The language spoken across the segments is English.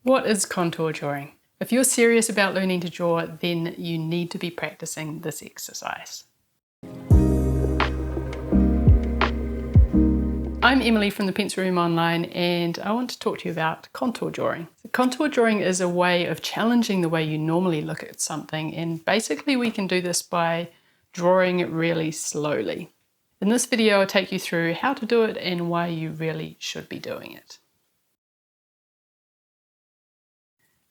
What is contour drawing? If you're serious about learning to draw, then you need to be practicing this exercise. I'm Emily from the Pencil Room Online, and I want to talk to you about contour drawing. Contour drawing is a way of challenging the way you normally look at something, and basically we can do this by drawing it really slowly. In this video, I'll take you through how to do it and why you really should be doing it.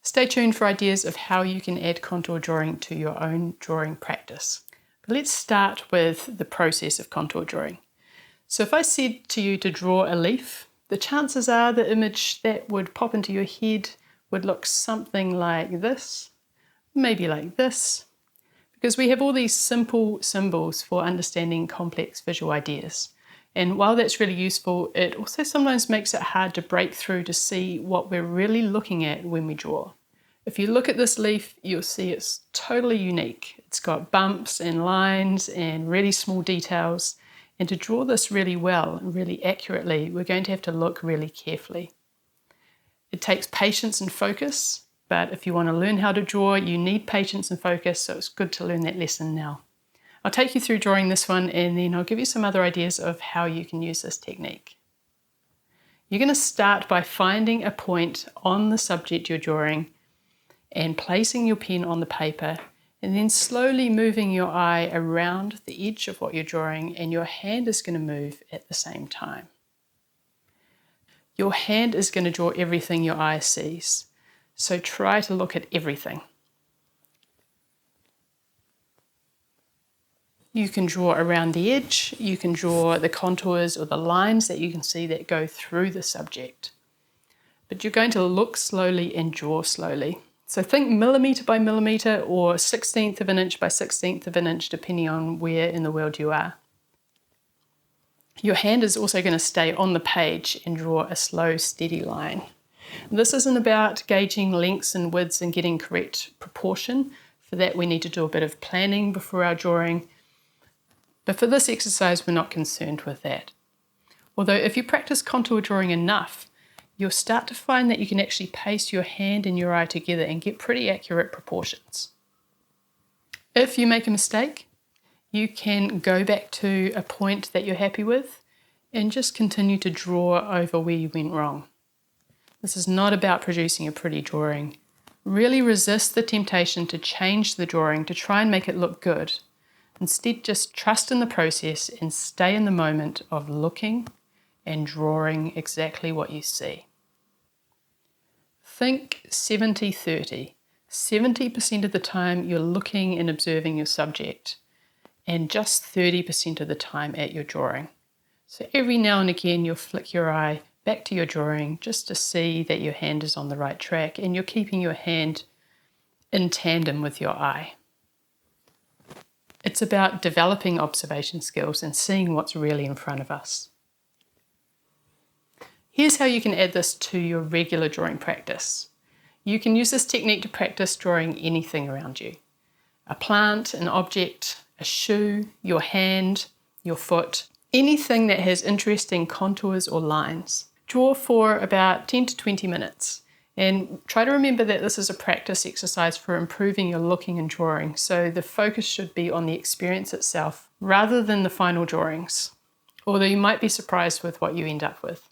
Stay tuned for ideas of how you can add contour drawing to your own drawing practice. But let's start with the process of contour drawing. So if I said to you to draw a leaf, the chances are the image that would pop into your head would look something like this, maybe like this, because we have all these simple symbols for understanding complex visual ideas. And while that's really useful, it also sometimes makes it hard to break through to see what we're really looking at when we draw. If you look at this leaf, you'll see it's totally unique. It's got bumps and lines and really small details. And to draw this really well and really accurately, we're going to have to look really carefully. It takes patience and focus, but if you want to learn how to draw, you need patience and focus, so it's good to learn that lesson now. I'll take you through drawing this one, and then I'll give you some other ideas of how you can use this technique. You're going to start by finding a point on the subject you're drawing and placing your pen on the paper, and then slowly moving your eye around the edge of what you're drawing, and your hand is going to move at the same time. Your hand is going to draw everything your eye sees, so try to look at everything. You can draw around the edge, you can draw the contours or the lines that you can see that go through the subject. But you're going to look slowly and draw slowly. So think millimetre by millimetre or 1/16 of an inch by 1/16 of an inch, depending on where in the world you are. Your hand is also going to stay on the page and draw a slow, steady line. This isn't about gauging lengths and widths and getting correct proportion. For that, we need to do a bit of planning before our drawing. But for this exercise, we're not concerned with that. Although if you practice contour drawing enough, you'll start to find that you can actually paste your hand and your eye together and get pretty accurate proportions. If you make a mistake, you can go back to a point that you're happy with and just continue to draw over where you went wrong. This is not about producing a pretty drawing. Really resist the temptation to change the drawing to try and make it look good. Instead, just trust in the process and stay in the moment of looking and drawing exactly what you see. Think 70-30. 70% of the time you're looking and observing your subject, and just 30% of the time at your drawing. So every now and again you'll flick your eye back to your drawing just to see that your hand is on the right track and you're keeping your hand in tandem with your eye. It's about developing observation skills and seeing what's really in front of us. Here's how you can add this to your regular drawing practice. You can use this technique to practice drawing anything around you. A plant, an object, a shoe, your hand, your foot, anything that has interesting contours or lines. Draw for about 10 to 20 minutes. And try to remember that this is a practice exercise for improving your looking and drawing, so the focus should be on the experience itself rather than the final drawings, although you might be surprised with what you end up with.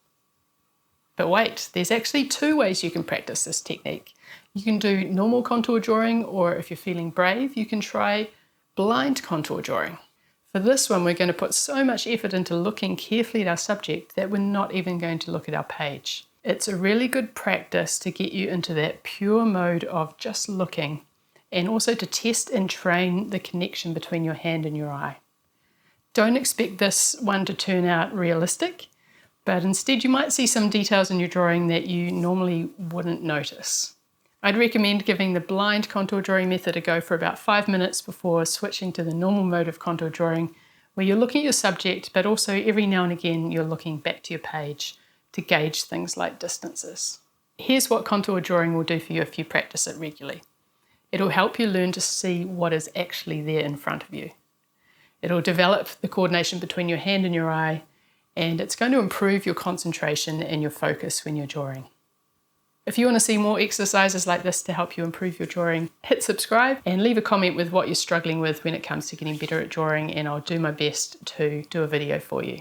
But wait, there's actually 2 ways you can practice this technique. You can do normal contour drawing, or if you're feeling brave, you can try blind contour drawing. For this one, we're going to put so much effort into looking carefully at our subject that we're not even going to look at our page. It's a really good practice to get you into that pure mode of just looking, and also to test and train the connection between your hand and your eye. Don't expect this one to turn out realistic, but instead you might see some details in your drawing that you normally wouldn't notice. I'd recommend giving the blind contour drawing method a go for about 5 minutes before switching to the normal mode of contour drawing, where you're looking at your subject, but also every now and again you're looking back to your page to gauge things like distances. Here's what contour drawing will do for you if you practice it regularly. It'll help you learn to see what is actually there in front of you. It'll develop the coordination between your hand and your eye, and it's going to improve your concentration and your focus when you're drawing. If you want to see more exercises like this to help you improve your drawing, hit subscribe and leave a comment with what you're struggling with when it comes to getting better at drawing, and I'll do my best to do a video for you.